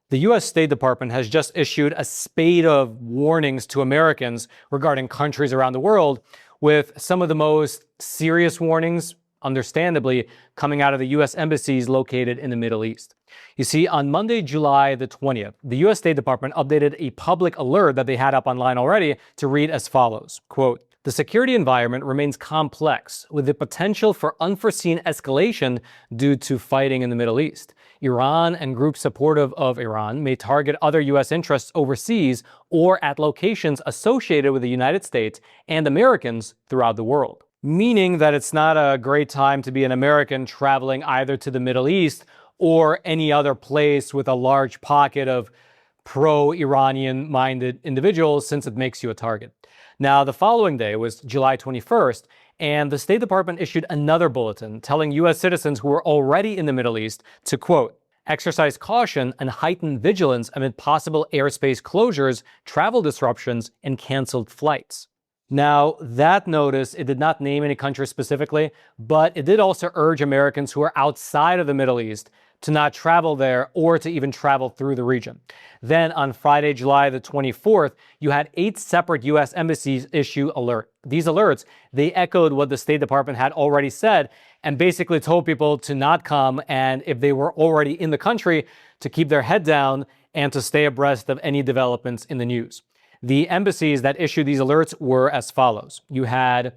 The U.S. State Department has just issued a spate of warnings to Americans regarding countries around the world, with some of the most serious warnings, understandably, coming out of the U.S. embassies located in the Middle East. You see, on Monday, July the 20th, the U.S. State Department updated a public alert that they had up online already to read as follows, quote, "The security environment remains complex, with the potential for unforeseen escalation due to fighting in the Middle East. Iran and groups supportive of Iran may target other U.S. interests overseas or at locations associated with the United States and Americans throughout the world." Meaning that it's not a great time to be an American traveling either to the Middle East or any other place with a large pocket of pro-Iranian-minded individuals, since it makes you a target. Now, the following day was July 21st, and the State Department issued another bulletin telling U.S. citizens who were already in the Middle East to, quote, "exercise caution and heighten vigilance amid possible airspace closures, travel disruptions, and canceled flights." Now, that notice, it did not name any country specifically, but it did also urge Americans who are outside of the Middle East to not travel there or to even travel through the region. Then on Friday, July the 24th, you had 8 separate U.S. embassies issue alert. These alerts, they echoed what the State Department had already said and basically told people to not come, and if they were already in the country, to keep their head down and to stay abreast of any developments in the news. The embassies that issued these alerts were as follows. You had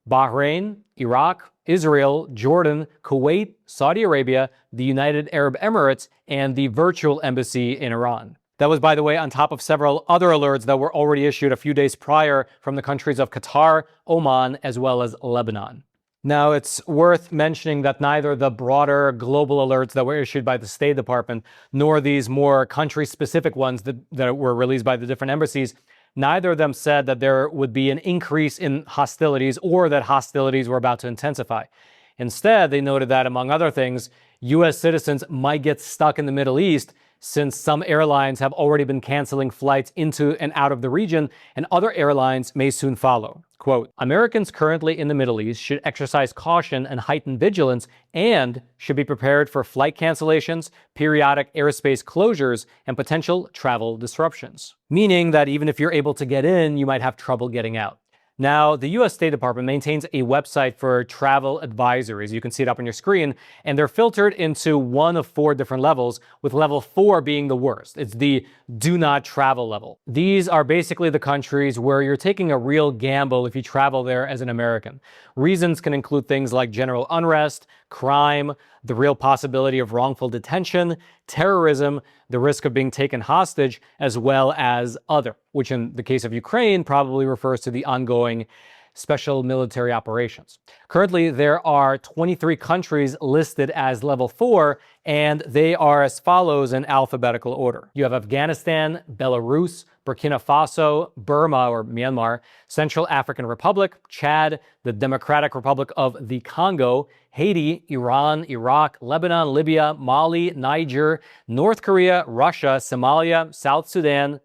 Bahrain, Iraq, Israel, Jordan, Kuwait, Saudi Arabia, the United Arab Emirates, and the virtual embassy in Iran. That was, by the way, on top of several other alerts that were already issued a few days prior from the countries of Qatar, Oman, as well as Lebanon. Now, it's worth mentioning that neither the broader global alerts that were issued by the State Department, nor these more country-specific ones that were released by the different embassies, neither of them said that there would be an increase in hostilities or that hostilities were about to intensify. Instead, they noted that, among other things, U.S. citizens might get stuck in the Middle East, since some airlines have already been canceling flights into and out of the region, and other airlines may soon follow. Quote, "Americans currently in the Middle East should exercise caution and heighten vigilance and should be prepared for flight cancellations, periodic airspace closures, and potential travel disruptions." Meaning that even if you're able to get in, you might have trouble getting out. Now, the U.S. State Department maintains a website for travel advisories. You can see it up on your screen, and they're filtered into one of 4 different levels, with level 4 being the worst. It's the do not travel level. These are basically the countries where you're taking a real gamble if you travel there as an American. Reasons can include things like general unrest, crime, the real possibility of wrongful detention, terrorism, the risk of being taken hostage, as well as other, which in the case of Ukraine probably refers to the ongoing special military operations. Currently, there are 23 countries listed as level 4, and they are as follows in alphabetical order. You have Afghanistan, Belarus, Burkina Faso, Burma or Myanmar, Central African Republic, Chad, the Democratic Republic of the Congo, Haiti, Iran, Iraq, Lebanon, Libya, Mali, Niger, North Korea, Russia, Somalia, South Sudan,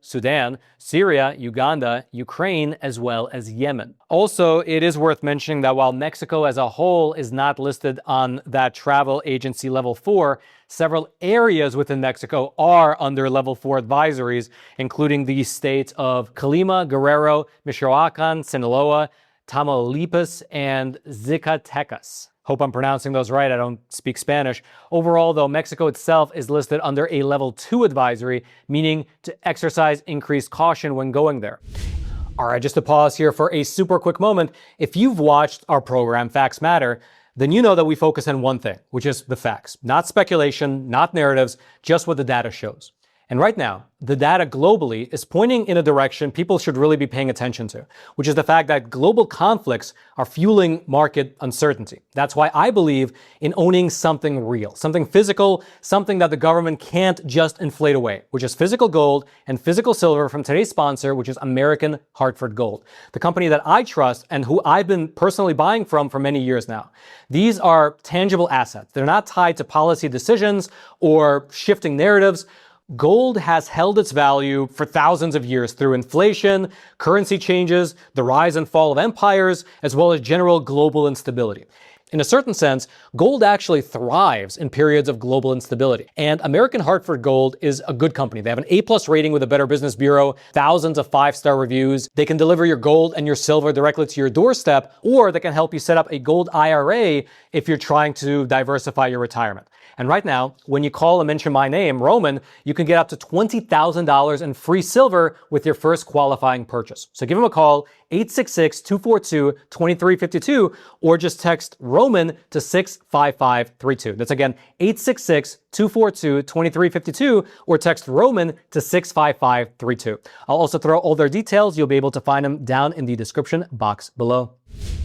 Syria, Uganda, Ukraine, as well as Yemen. Also, it is worth mentioning that while Mexico as a whole is not listed on that travel agency level 4, several areas within Mexico are under level 4 advisories, including the states of Colima, Guerrero, Michoacan, Sinaloa, Tamaulipas, and Zacatecas. Hope I'm pronouncing those right. I don't speak Spanish. Overall, though, Mexico itself is listed under a level 2 advisory, meaning to exercise increased caution when going there. All right, just to pause here for a super quick moment. If you've watched our program, Facts Matter, then you know that we focus on one thing, which is the facts. Not speculation, not narratives, just what the data shows. And right now, the data globally is pointing in a direction people should really be paying attention to, which is the fact that global conflicts are fueling market uncertainty. That's why I believe in owning something real, something physical, something that the government can't just inflate away, which is physical gold and physical silver from today's sponsor, which is American Hartford Gold, the company that I trust and who I've been personally buying from for many years now. These are tangible assets. They're not tied to policy decisions or shifting narratives. Gold has held its value for thousands of years through inflation, currency changes, the rise and fall of empires, as well as general global instability. In a certain sense, gold actually thrives in periods of global instability. And American Hartford Gold is a good company. They have an A+ rating with the Better Business Bureau, thousands of 5-star reviews. They can deliver your gold and your silver directly to your doorstep, or they can help you set up a gold IRA if you're trying to diversify your retirement. And right now, when you call and mention my name, Roman, you can get up to $20,000 in free silver with your first qualifying purchase. So give them a call, 866-242-2352, or just text Roman to 65532. That's again, 866-242-2352, or text Roman to 65532. I'll also throw all their details. You'll be able to find them down in the description box below.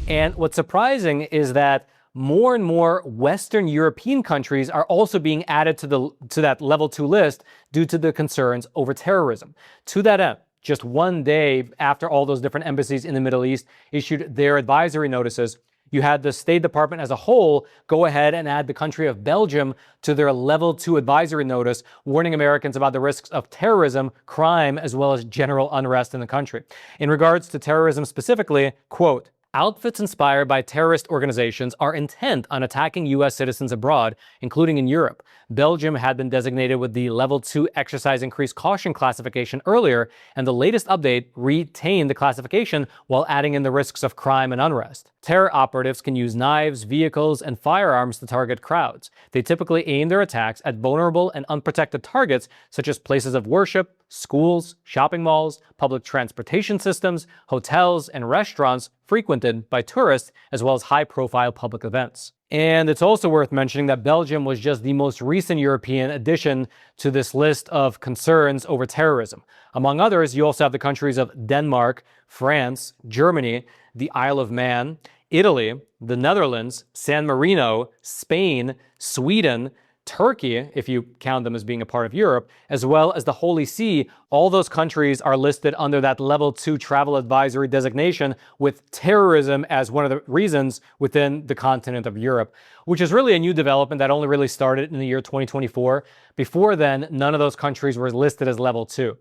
And what's surprising is that more and more Western European countries are also being added to that level 2 list due to the concerns over terrorism. To that end, just one day after all those different embassies in the Middle East issued their advisory notices, you had the State Department as a whole go ahead and add the country of Belgium to their level 2 advisory notice, warning Americans about the risks of terrorism, crime, as well as general unrest in the country. In regards to terrorism specifically, quote, outfits inspired by terrorist organizations are intent on attacking U.S. citizens abroad, including in Europe. Belgium had been designated with the Level 2 Exercise Increased Caution classification earlier, and the latest update retained the classification while adding in the risks of crime and unrest. Terror operatives can use knives, vehicles, and firearms to target crowds. They typically aim their attacks at vulnerable and unprotected targets, such as places of worship, schools, shopping malls, public transportation systems, hotels, and restaurants frequented by tourists, as well as high-profile public events. And it's also worth mentioning that Belgium was just the most recent European addition to this list of concerns over terrorism. Among others, you also have the countries of Denmark, France, Germany, the Isle of Man, Italy, the Netherlands, San Marino, Spain, Sweden, Turkey, if you count them as being a part of Europe, as well as the Holy See. All those countries are listed under that level 2 travel advisory designation, with terrorism as one of the reasons within the continent of Europe, which is really a new development that only really started in the year 2024. Before then, none of those countries were listed as level 2.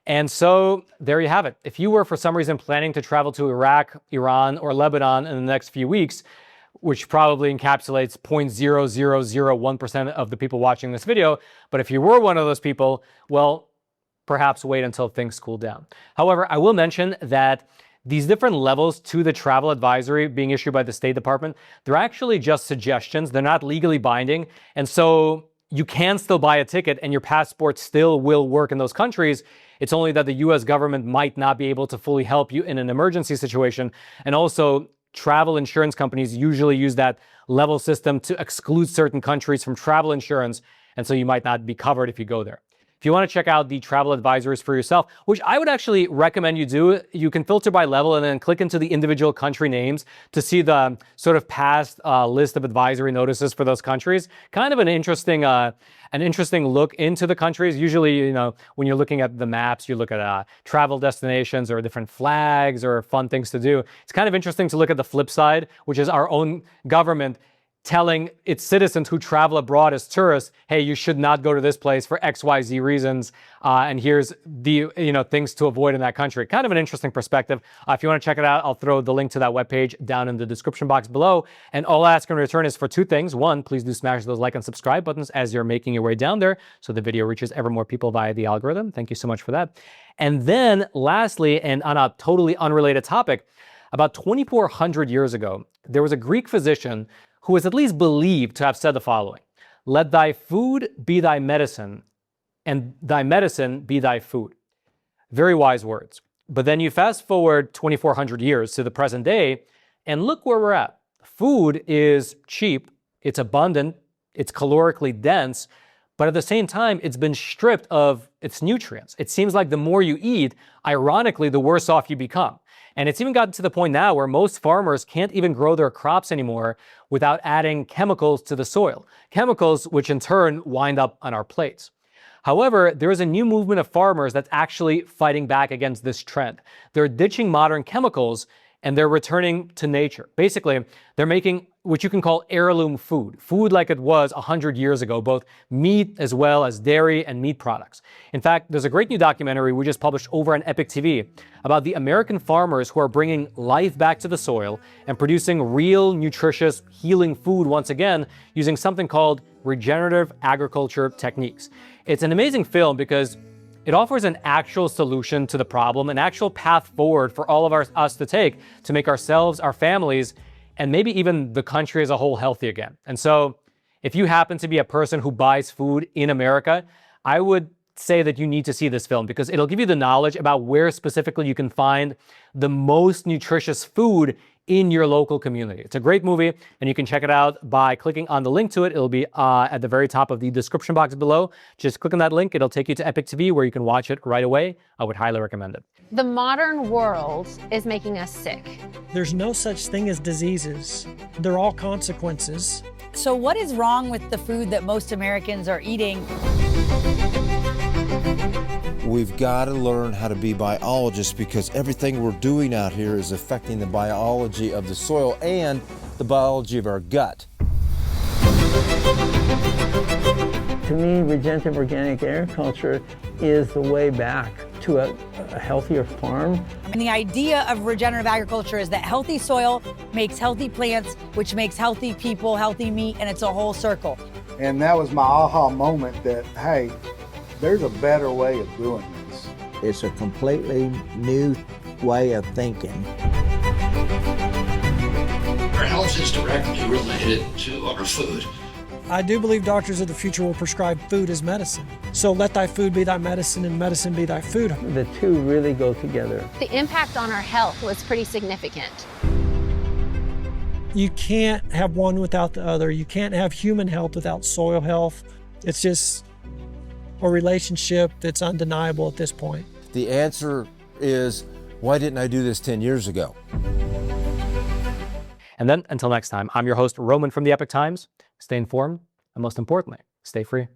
And so there you have it. If you were for some reason planning to travel to Iraq, Iran, or Lebanon in the next few weeks, which probably encapsulates 0.0001% of the people watching this video. But if you were one of those people, well, perhaps wait until things cool down. However, I will mention that these different levels to the travel advisory being issued by the State Department, they're actually just suggestions. They're not legally binding. And so you can still buy a ticket and your passport still will work in those countries. It's only that the US government might not be able to fully help you in an emergency situation. And also, travel insurance companies usually use that level system to exclude certain countries from travel insurance, and so you might not be covered if you go there. If you want to check out the travel advisories for yourself, which I would actually recommend you do, you can filter by level and then click into the individual country names to see the sort of past list of advisory notices for those countries. Kind of an interesting look into the countries. Usually, you know, when you're looking at the maps, you look at travel destinations or different flags or fun things to do. It's kind of interesting to look at the flip side, which is our own government telling its citizens who travel abroad as tourists, hey, you should not go to this place for XYZ reasons, and here's the things to avoid in that country. Kind of an interesting perspective. If you want to check it out, I'll throw the link to that webpage down in the description box below. And all I ask in return is for two things. One, please do smash those like and subscribe buttons as you're making your way down there so the video reaches ever more people via the algorithm. Thank you so much for that. And then lastly, and on a totally unrelated topic, about 2,400 years ago, there was a Greek physician who is at least believed to have said the following: "Let thy food be thy medicine, and thy medicine be thy food." Very wise words. But then you fast forward 2,400 years to the present day, and look where we're at. Food is cheap, it's abundant, it's calorically dense, but at the same time, it's been stripped of its nutrients. It seems like the more you eat, ironically, the worse off you become. And it's even gotten to the point now where most farmers can't even grow their crops anymore without adding chemicals to the soil. Chemicals which in turn wind up on our plates. However, there is a new movement of farmers that's actually fighting back against this trend. They're ditching modern chemicals and they're returning to nature. Basically, they're making what you can call heirloom food like it was 100 years ago, both meat as well as dairy and meat products. In fact, there's a great new documentary we just published over on Epic TV about the American farmers who are bringing life back to the soil and producing real, nutritious, healing food once again using something called regenerative agriculture techniques. It's an amazing film because it offers an actual solution to the problem, an actual path forward for all of us to take to make ourselves, our families, and maybe even the country as a whole healthy again. And so if you happen to be a person who buys food in America, I would say that you need to see this film because it'll give you the knowledge about where specifically you can find the most nutritious food in your local community. It's a great movie, and you can check it out by clicking on the link to it. It'll be at the very top of the description box below. Just click on that link. It'll take you to Epic TV where you can watch it right away. I would highly recommend it. The modern world is making us sick. There's no such thing as diseases. They're all consequences. So what is wrong with the food that most Americans are eating? We've got to learn how to be biologists because everything we're doing out here is affecting the biology of the soil and the biology of our gut. To me, regenerative organic agriculture is the way back to a healthier farm. And the idea of regenerative agriculture is that healthy soil makes healthy plants, which makes healthy people, healthy meat, and it's a whole circle. And that was my aha moment that, hey, there's a better way of doing this. It's a completely new way of thinking. Our health is directly related to our food. I do believe doctors of the future will prescribe food as medicine. So let thy food be thy medicine and medicine be thy food. The two really go together. The impact on our health was pretty significant. You can't have one without the other. You can't have human health without soil health. It's just a relationship that's undeniable at this point. The answer is, why didn't I do this 10 years ago? And then, until next time, I'm your host, Roman from the Epic Times. Stay informed, and most importantly, stay free.